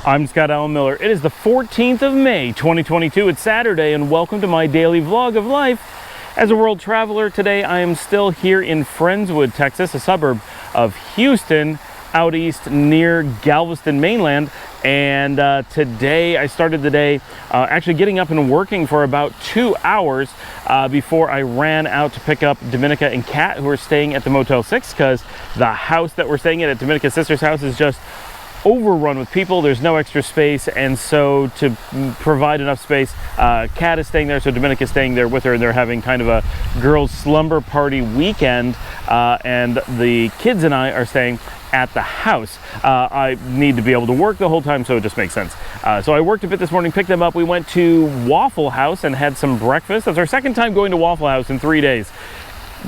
I'm Scott Allen Miller. It is the 14th of May, 2022. It's Saturday, and welcome to my daily vlog of life. As a world traveler, today I am still here in Friendswood, Texas, a suburb of Houston, out east near Galveston mainland. And today I started the day actually getting up and working for about 2 hours before I ran out to pick up Dominica and Kat, who are staying at the Motel 6, because the house that we're staying at Dominica's sister's house is just overrun with people. There's no extra space, and so to provide enough space, Kat is staying there, so Dominica is staying there with her, and they're having kind of a girls' slumber party weekend, and the kids and I are staying at the house. I need to be able to work the whole time, so it just makes sense. So I worked a bit this morning, picked them up. We went to Waffle House and had some breakfast. That's our second time going to Waffle House in 3 days,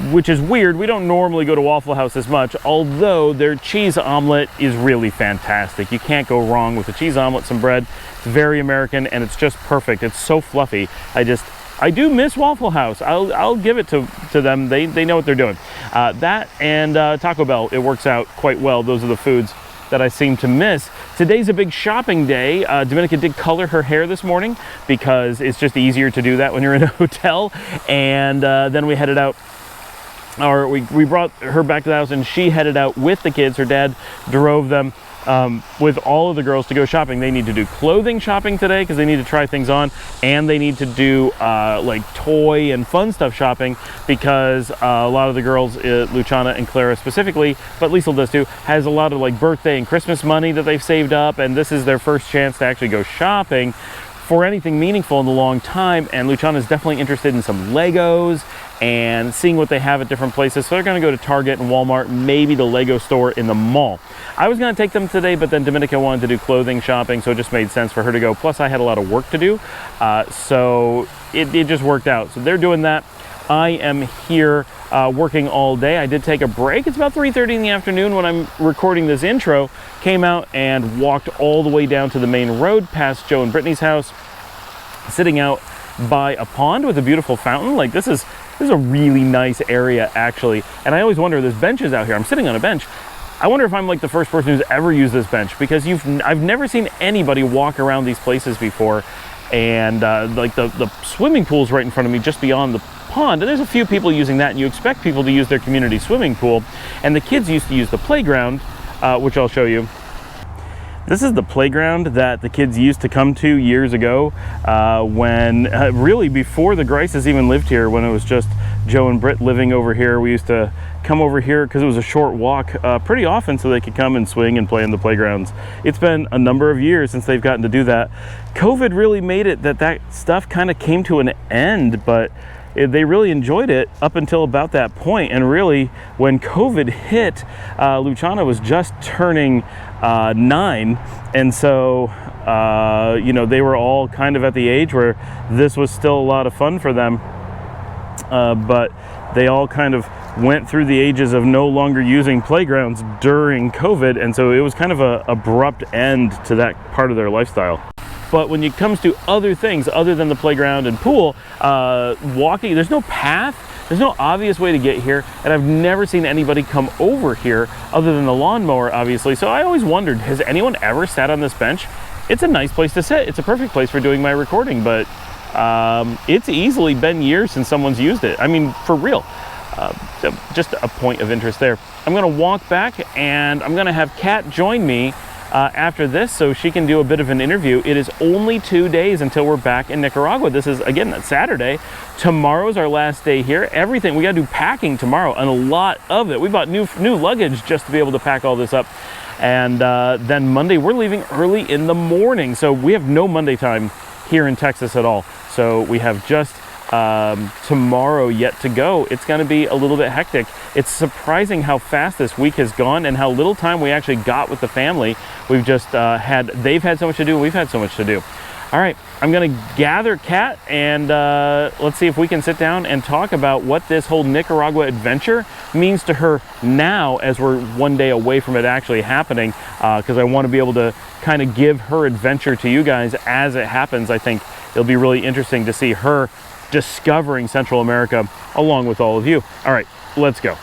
which is weird. We don't normally go to Waffle House as much, although their cheese omelet is really fantastic. You can't go wrong with a cheese omelet, some bread. It's very American, and it's just perfect. It's so fluffy. I do miss Waffle House. I'll give it to them. They know what they're doing. That and Taco Bell, it works out quite well. Those are the foods that I seem to miss. Today's a big shopping day. Dominica did color her hair this morning because it's just easier to do that when you're in a hotel. And then we headed out, or we brought her back to the house, and she headed out with the kids. Her dad drove them with all of the girls to go shopping. They need to do clothing shopping today because they need to try things on, and they need to do like toy and fun stuff shopping because a lot of the girls, Luciana and Clara specifically, but Liesl does too, has a lot of like birthday and Christmas money that they've saved up, and this is their first chance to actually go shopping for anything meaningful in a long time. And Luciana is definitely interested in some Legos and seeing what they have at different places. So they're going to go to Target and Walmart, maybe the Lego store in the mall. I was going to take them today, but then Dominica wanted to do clothing shopping, so it just made sense for her to go. Plus I had a lot of work to do, so it just worked out. So they're doing that. I am here working all day. I did take a break. It's about 3:30 in the afternoon when I'm recording this intro. Came out and walked all the way down to the main road past Joe and Brittany's house, sitting out by a pond with a beautiful fountain. Like this is a really nice area actually. And I always wonder, there's benches out here. I'm sitting on a bench. I wonder if I'm like the first person who's ever used this bench, because I've never seen anybody walk around these places before. And like the swimming pool's right in front of me, just beyond the pond, and there's a few people using that, and you expect people to use their community swimming pool. And the kids used to use the playground, which I'll show you. This is the playground that the kids used to come to years ago, when really before the Grices even lived here, when it was just Joe and Britt living over here. We used to come over here because it was a short walk pretty often, so they could come and swing and play in the playgrounds. It's been a number of years since they've gotten to do that. COVID really made it that stuff kind of came to an end, but they really enjoyed it up until about that point. And really, when COVID hit, Luciana was just turning 9, and so you know, they were all kind of at the age where this was still a lot of fun for them, but they all kind of went through the ages of no longer using playgrounds during COVID, and so it was kind of a abrupt end to that part of their lifestyle. But when it comes to other things other than the playground and pool, walking, there's no path, there's no obvious way to get here, and I've never seen anybody come over here other than the lawnmower, obviously. So I always wondered, has anyone ever sat on this bench? It's a nice place to sit. It's a perfect place for doing my recording, but it's easily been years since someone's used it. I mean, for real. So just a point of interest there. I'm gonna walk back, and I'm gonna have Kat join me after this so she can do a bit of an interview. It is only 2 days until we're back in Nicaragua. This is, again, Saturday. Tomorrow's our last day here. Everything, we gotta do packing tomorrow, and a lot of it. We bought new luggage just to be able to pack all this up. And then Monday, we're leaving early in the morning. So we have no Monday time here in Texas at all. So we have just tomorrow yet to go. It's going to be a little bit hectic. It's surprising how fast this week has gone and how little time we actually got with the family. We've just they've had so much to do, we've had so much to do. All right, I'm going to gather Kat, and let's see if we can sit down and talk about what this whole Nicaragua adventure means to her now, as we're 1 day away from it actually happening, because I want to be able to kind of give her adventure to you guys as it happens. I think it'll be really interesting to see her discovering Central America along with all of you. All right, let's go.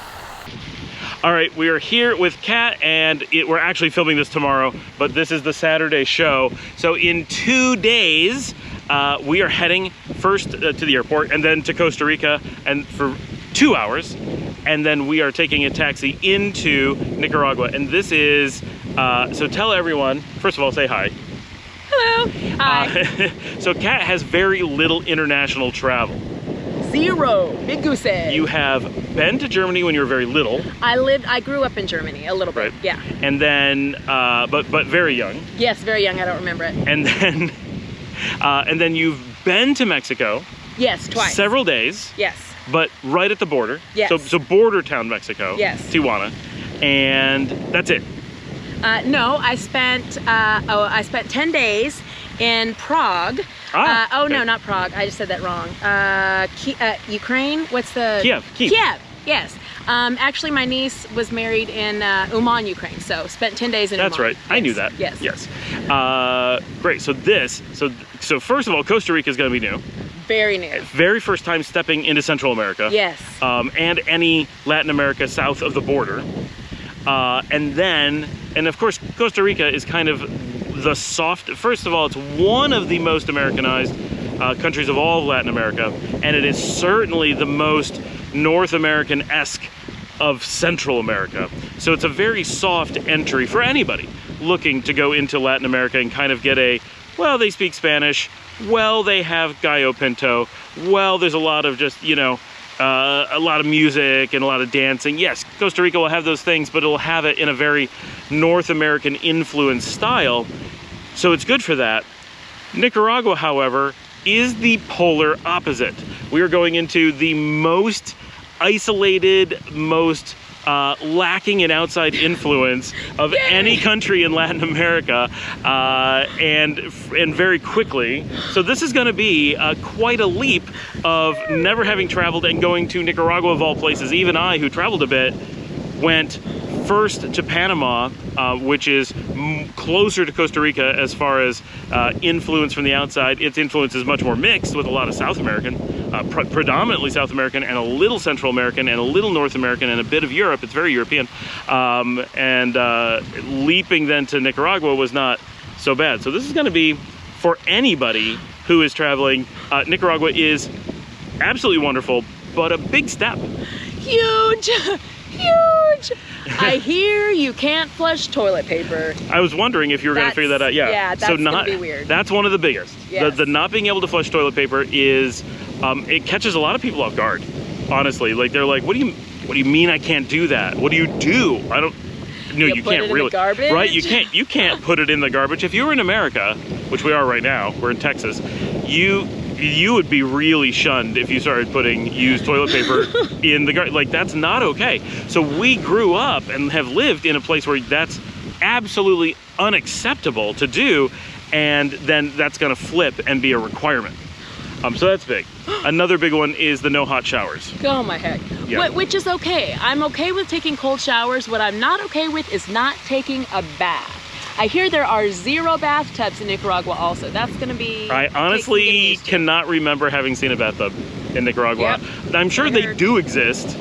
All right, we are here with Kat, and we're actually filming this tomorrow, but this is the Saturday show. So in 2 days, we are heading first to the airport and then to Costa Rica, and for 2 hours, and then we are taking a taxi into Nicaragua. And this is, so tell everyone, first of all, say hi. Hello. Hi. So Kat has very little international travel. Zero. Big goose egg. You have been to Germany when you were very little. I grew up in Germany a little bit. Right. Yeah. And then, but very young. Yes, very young. I don't remember it. And then you've been to Mexico. Yes, twice. Several days. Yes. But right at the border. Yes. So border town Mexico. Yes. Tijuana. And that's it. No, I spent 10 days in Prague. Ah, okay. No, not Prague. I just said that wrong. Ukraine? What's the... Kiev. Yes. Actually, my niece was married in Uman, Ukraine, so spent 10 days in Uman. That's right. Yes. I knew that. Yes. Great. So first of all, Costa Rica is going to be new. Very new. Very first time stepping into Central America. Yes. And any Latin America south of the border. And of course, Costa Rica is kind of the soft, first of all, it's one of the most Americanized countries of all of Latin America, and it is certainly the most North American-esque of Central America. So it's a very soft entry for anybody looking to go into Latin America and kind of get well, they speak Spanish, well, they have gallo pinto, well, there's a lot of just, a lot of music and a lot of dancing. Yes, Costa Rica will have those things, but it'll have it in a very North American influenced style. So it's good for that. Nicaragua, however, is the polar opposite. We are going into the most isolated, most lacking in outside influence of any country in Latin America, and very quickly. So this is going to be quite a leap of never having traveled and going to Nicaragua of all places. Even I, who traveled a bit, went first to Panama, which is closer to Costa Rica as far as influence from the outside. Its influence is much more mixed with a lot of South American, predominantly South American, and a little Central American, and a little North American, and a bit of Europe. It's very European. Leaping then to Nicaragua was not so bad. So this is going to be, for anybody who is traveling, Nicaragua is absolutely wonderful, but a big step. Huge. I hear you can't flush toilet paper. I was wondering if you were going to figure that out. Yeah, that's going to be weird. That's one of the biggest. Yes. The not being able to flush toilet paper is, it catches a lot of people off guard, honestly. Like, they're like, what do you mean I can't do that? What do you do? I don't, no, you put can't it in really. the garbage? Right, you can't put it in the garbage. If you were in America, which we are right now, we're in Texas, you would be really shunned if you started putting used toilet paper in the garbage. Like, that's not okay. So we grew up and have lived in a place where that's absolutely unacceptable to do, and then that's gonna flip and be a requirement. So that's big. Another big one is the no hot showers. Oh my heck. Yeah. Which is okay. I'm okay with taking cold showers. What I'm not okay with is not taking a bath. I hear there are 0 bathtubs in Nicaragua also. That's going to be... I honestly cannot remember having seen a bathtub in Nicaragua. Yep. I'm sure they do exist,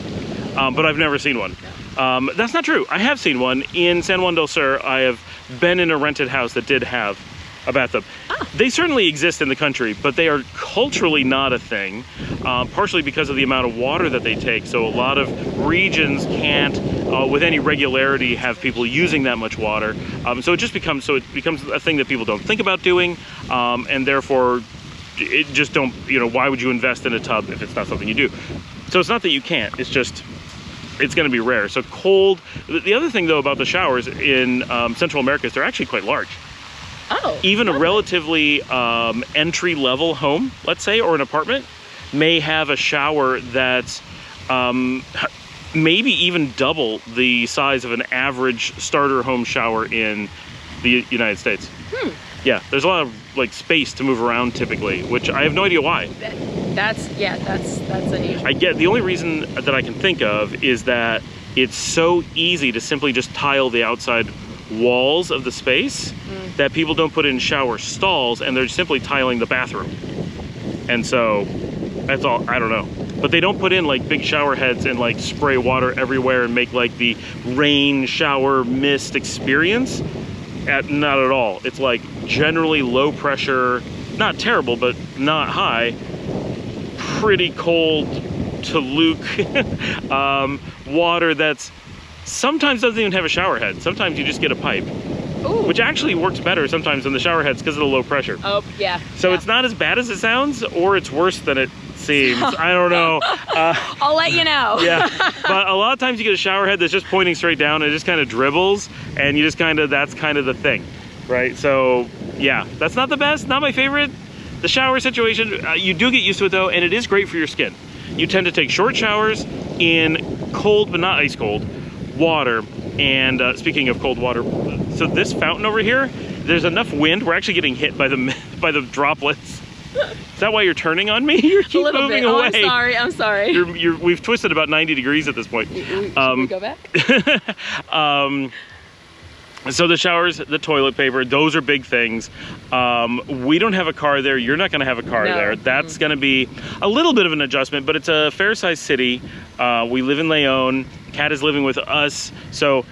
but I've never seen one. That's not true. I have seen one in San Juan del Sur. I have been in a rented house that did have a bathtub. Ah. They certainly exist in the country, but they are culturally not a thing, partially because of the amount of water that they take. So a lot of regions can't, with any regularity, have people using that much water. So it becomes a thing that people don't think about doing, and therefore, it just don't, why would you invest in a tub if it's not something you do? So it's not that you can't, it's just, it's going to be rare. So cold. The other thing, though, about the showers in Central America is they're actually quite large. Oh, even a relatively entry-level home, let's say, or an apartment, may have a shower that's maybe even double the size of an average starter home shower in the United States. Yeah, there's a lot of space to move around typically, which I have no idea why. That's unusual. I get the only reason that I can think of is that it's so easy to simply just tile the outside walls of the space that people don't put in shower stalls, and they're simply tiling the bathroom. And so that's all. I don't know. but they don't put in like big shower heads and like spray water everywhere and make like the rain shower mist experience. Not at all. It's like generally low pressure, not terrible, but not high, pretty cold to luke water that's sometimes doesn't even have a shower head. Sometimes you just get a pipe. Ooh. Which actually works better sometimes than the shower heads because of the low pressure. Oh, yeah. So yeah. It's not as bad as it sounds, or it's worse than it seems. I don't know. I'll let you know. Yeah, but a lot of times you get a shower head that's just pointing straight down and it just kind of dribbles, and you just kind of, that's kind of the thing, right? So yeah, that's not the best, not my favorite. The shower situation, you do get used to it though, and it is great for your skin. You tend to take short showers in cold, but not ice cold, water. And speaking of cold water, so this fountain over here, there's enough wind, we're actually getting hit by the droplets. Is that why you're turning on me? You keep moving away. Oh, I'm sorry. We've twisted about 90 degrees at this point. Should we go back? So the showers, the toilet paper, those are big things. We don't have a car there. You're not going to have a car there. That's going to be a little bit of an adjustment, but it's a fair-sized city. We live in Leon. Kat is living with us. So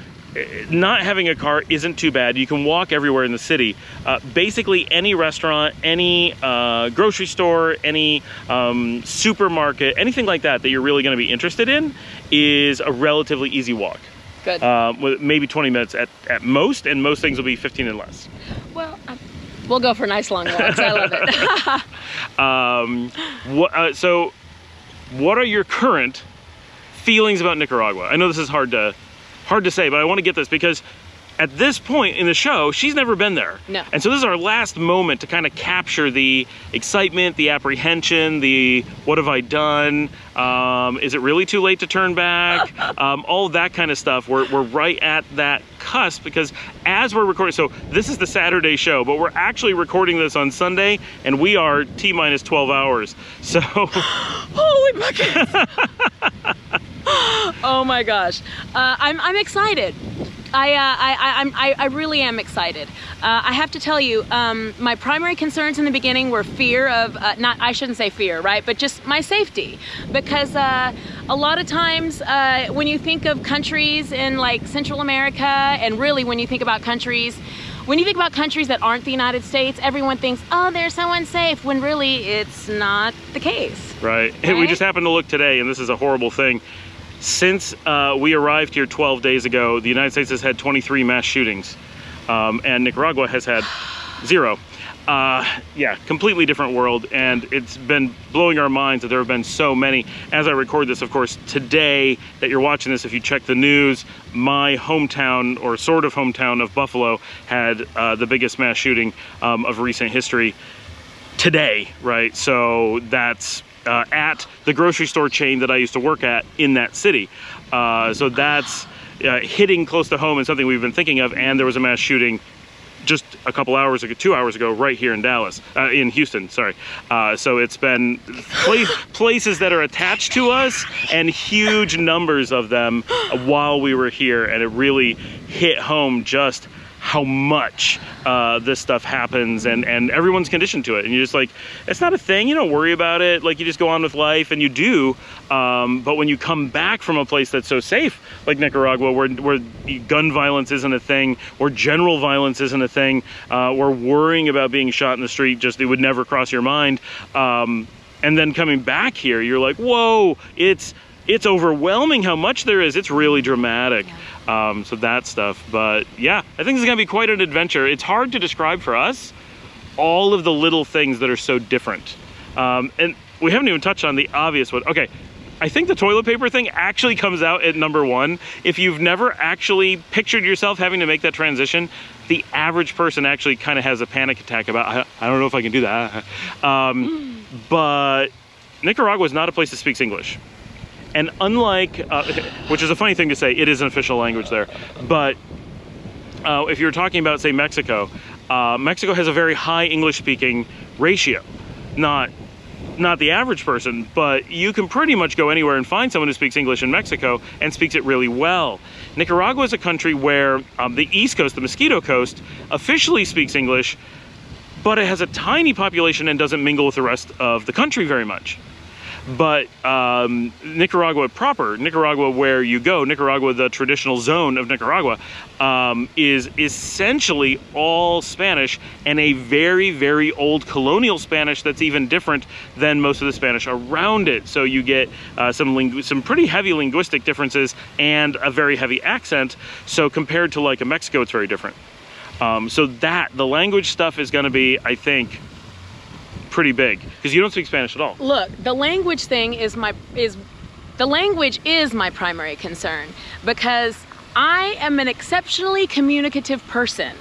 not having a car isn't too bad. You can walk everywhere in the city. Basically any restaurant, any grocery store, any supermarket, anything like that that you're really going to be interested in is a relatively easy walk. Good. With maybe 20 minutes at most, and most things will be 15 and less. Well, we'll go for nice long walks. I love it. So what are your current feelings about Nicaragua? I know this is hard to say, but I want to get this because at this point in the show, she's never been there. No. And so this is our last moment to kind of capture the excitement, the apprehension, the what have I done? Is it really too late to turn back? All that kind of stuff. We're right at that cusp because as we're recording, so this is the Saturday show, but we're actually recording this on Sunday and we are T-minus 12 hours. So. Holy buckets. Oh my gosh. I'm excited. I really am excited. I have to tell you, my primary concerns in the beginning were fear of, I shouldn't say fear, right? But just my safety. Because a lot of times when you think of countries in like Central America, and really when you think about countries that aren't the United States, everyone thinks, oh, they're so unsafe, when really it's not the case. Right. We just happened to look today, and this is a horrible thing. Since we arrived here 12 days ago, the United States has had 23 mass shootings, and Nicaragua has had 0. Yeah, completely different world, and it's been blowing our minds that there have been so many. As I record this, of course, today that you're watching this, if you check the news, my hometown, or sort of hometown of Buffalo, had the biggest mass shooting of recent history today, right? So that's at the grocery store chain that I used to work at in that city. So that's hitting close to home and something we've been thinking of, and there was a mass shooting just a couple hours ago, 2 hours ago, right here in in Houston, sorry. So it's been places that are attached to us and huge numbers of them while we were here, and it really hit home just how much this stuff happens, and everyone's conditioned to it, and you're just like, it's not a thing, you don't worry about it, like you just go on with life, and you do, but when you come back from a place that's so safe, like Nicaragua, where gun violence isn't a thing, where general violence isn't a thing, where worrying about being shot in the street, just it would never cross your mind, and then coming back here, you're like, whoa, it's overwhelming how much there is. It's really dramatic. So that stuff, but yeah, I think it's gonna be quite an adventure. It's hard to describe for us all of the little things that are so different. And we haven't even touched on the obvious one. Okay, I think the toilet paper thing actually comes out at #1. If you've never actually pictured yourself having to make that transition, the average person actually kind of has a panic attack about, I don't know if I can do that. But Nicaragua is not a place that speaks English. And unlike, which is a funny thing to say, it is an official language there, but if you're talking about, say, Mexico, Mexico has a very high English-speaking ratio. Not the average person, but you can pretty much go anywhere and find someone who speaks English in Mexico and speaks it really well. Nicaragua is a country where the East Coast, the Mosquito Coast, officially speaks English, but it has a tiny population and doesn't mingle with the rest of the country very much. But Nicaragua proper, Nicaragua where you go, Nicaragua, the traditional zone of Nicaragua, is essentially all Spanish, and a very, very old colonial Spanish that's even different than most of the Spanish around it. So you get some pretty heavy linguistic differences and a very heavy accent. So compared to like a Mexico, it's very different. So the language stuff is going to be, I think, pretty big, because you don't speak Spanish at all. Look, the language thing is my primary concern, because I am an exceptionally communicative person.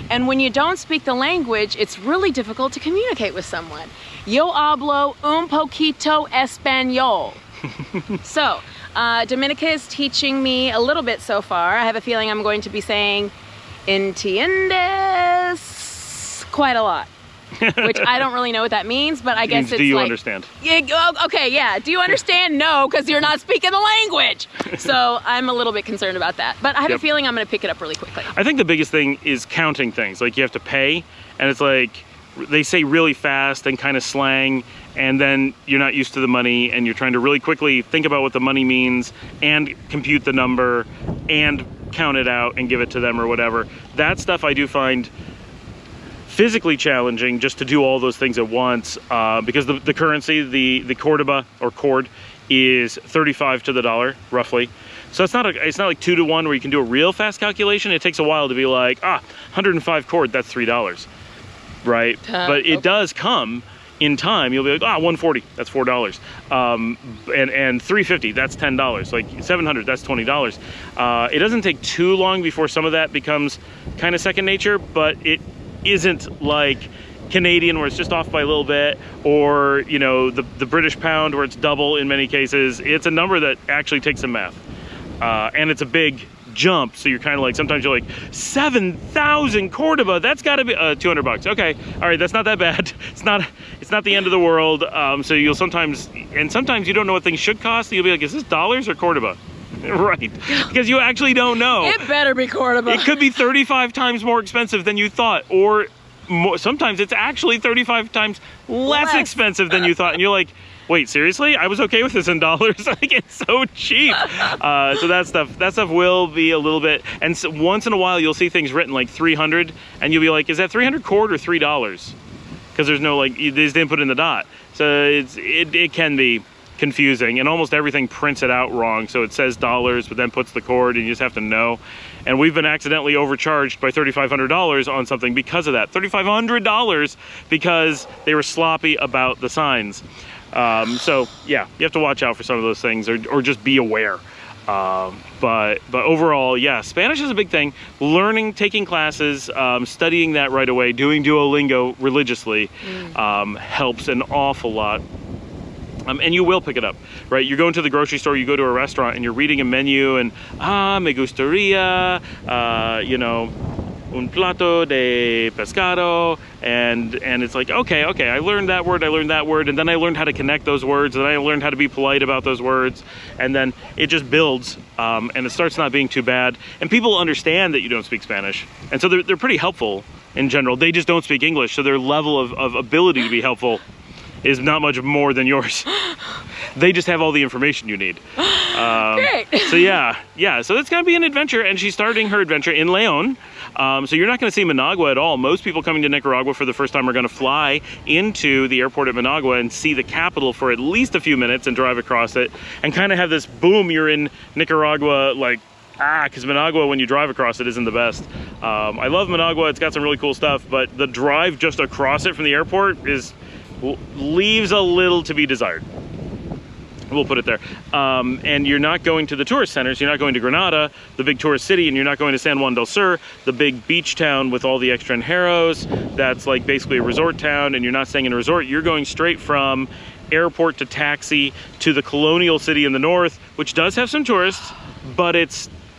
And when you don't speak the language, it's really difficult to communicate with someone. Yo hablo un poquito español. So, Dominica is teaching me a little bit so far. I have a feeling I'm going to be saying entiendes quite a lot. Which I don't really know what that means, but I guess it's like... Do you understand? Yeah, okay, yeah. Do you understand? No, because you're not speaking the language. So I'm a little bit concerned about that. But I have a feeling I'm going to pick it up really quickly. I think the biggest thing is counting things. Like, you have to pay, and it's like, they say really fast and kind of slang, and then you're not used to the money, and you're trying to really quickly think about what the money means, and compute the number, and count it out, and give it to them or whatever. That stuff I do find physically challenging, just to do all those things at once, because the currency, the Cordoba or cord, is 35 to the dollar roughly. So it's not like 2 to 1 where you can do a real fast calculation. It takes a while to be like, 105 cord, that's $3, right? But it does come in time. You'll be like, 140, that's $4, and 350, that's $10, like 700, that's $20. It doesn't take too long before some of that becomes kind of second nature, but it isn't like Canadian where it's just off by a little bit, or you know, the British pound where it's double in many cases. It's a number that actually takes some math, and it's a big jump. So you're kind of like, sometimes you're like, 7,000 Cordoba, that's got to be $200. Okay, all right, that's not that bad. It's not the end of the world. So you'll sometimes you don't know what things should cost. You'll be like, is this dollars or Cordoba? Right, because you actually don't know. It better be Cordoba. It could be 35 times more expensive than you thought, or sometimes it's actually 35 times less expensive than you thought, and you're like, wait, seriously? I was okay with this in dollars. Like, it's so cheap. So that stuff will be a little bit, and so once in a while you'll see things written like 300, and you'll be like, is that 300 cord or $3? Because there's no, like, they just didn't put in the dot. So it can be confusing, and almost everything prints it out wrong. So it says dollars, but then puts the cord, and you just have to know. And we've been accidentally overcharged by $3,500 on something because of that. $3,500 because they were sloppy about the signs. So yeah, you have to watch out for some of those things, or just be aware. But overall, yeah, Spanish is a big thing. Learning, taking classes, studying that right away, doing Duolingo religiously helps an awful lot. And you will pick it up, right? You go into the grocery store, you go to a restaurant, and you're reading a menu, and me gustaría, you know, un plato de pescado, and it's like, okay, I learned that word, and then I learned how to connect those words, and then I learned how to be polite about those words, and then it just builds, and it starts not being too bad, and people understand that you don't speak Spanish, and so they're pretty helpful in general. They just don't speak English, so their level of ability to be helpful is not much more than yours. They just have all the information you need. Great. So yeah, so it's gonna be an adventure, and she's starting her adventure in León. So you're not gonna see Managua at all. Most people coming to Nicaragua for the first time are gonna fly into the airport at Managua and see the capital for at least a few minutes and drive across it, and kind of have this boom, you're in Nicaragua, like, because Managua, when you drive across it, isn't the best. I love Managua, it's got some really cool stuff, but the drive just across it from the airport leaves a little to be desired. We'll put it there. And you're not going to the tourist centers. You're not going to Granada, the big tourist city, and you're not going to San Juan del Sur, the big beach town with all the extranjeros. That's like basically a resort town, and you're not staying in a resort. You're going straight from airport to taxi to the colonial city in the north, which does have some tourists, but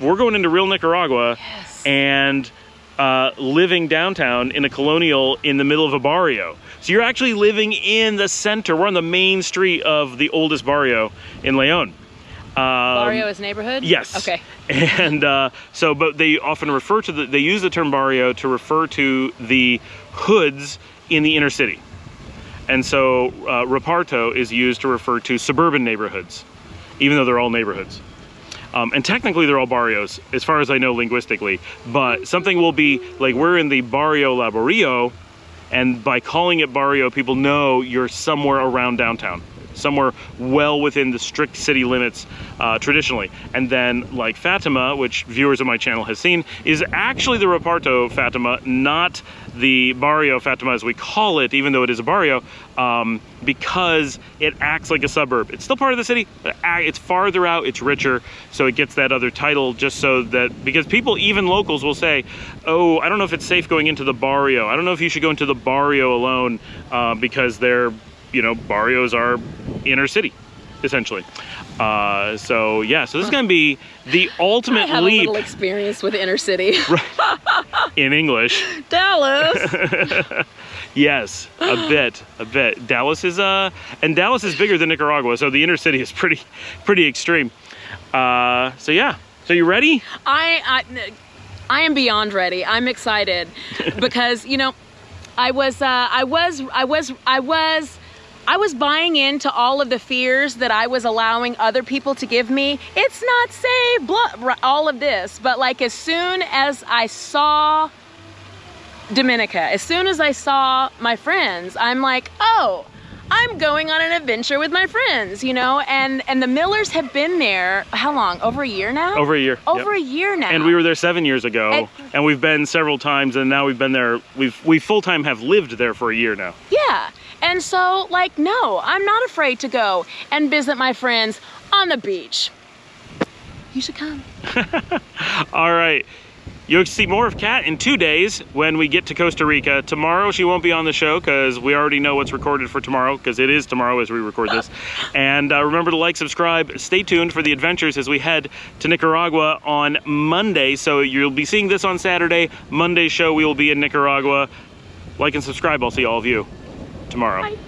we're going into real Nicaragua. Yes. And living downtown in a colonial in the middle of a barrio. So you're actually living in the center. We're on the main street of the oldest barrio in León. Barrio is neighborhood? Yes. Okay. And but they often refer to they use the term barrio to refer to the hoods in the inner city. And so reparto is used to refer to suburban neighborhoods, even though they're all neighborhoods. And technically they're all barrios, as far as I know linguistically, but something will be like, we're in the barrio Laborio, and by calling it barrio, people know you're somewhere around downtown, somewhere well within the strict city limits traditionally. And then like Fatima, which viewers of my channel has seen, is actually the reparto Fatima, not the barrio Fatima as we call it, even though it is a barrio, because it acts like a suburb. It's still part of the city, but it's farther out, it's richer, so it gets that other title, just so that, because people, even locals, will say, oh, I don't know if it's safe going into the barrio. I don't know if you should go into the barrio alone, because they're, you know, barrios are inner city, essentially. So yeah, so this is going to be the ultimate I have leap. a little experience with inner city. In English. Dallas. Yes, a bit. Dallas is and Dallas is bigger than Nicaragua, so the inner city is pretty extreme. So yeah, so you ready? I am beyond ready. I'm excited because, you know, I was buying into all of the fears that I was allowing other people to give me. It's not safe, blah, all of this. But like, as soon as I saw Dominica, as soon as I saw my friends, I'm like, oh, I'm going on an adventure with my friends, you know? And the Millers have been there, how long? Over a year now? Over a year. Over a year now. And we were there 7 years ago, and we've been several times, and now we've been there, we full-time have lived there for a year now. Yeah. And so, like, no, I'm not afraid to go and visit my friends on the beach. You should come. All right. You'll see more of Kat in 2 days when we get to Costa Rica. Tomorrow she won't be on the show because we already know what's recorded for tomorrow, because it is tomorrow as we record this. And remember to like, subscribe, stay tuned for the adventures as we head to Nicaragua on Monday. So you'll be seeing this on Saturday. Monday's show we will be in Nicaragua. Like and subscribe. I'll see all of you tomorrow. Bye.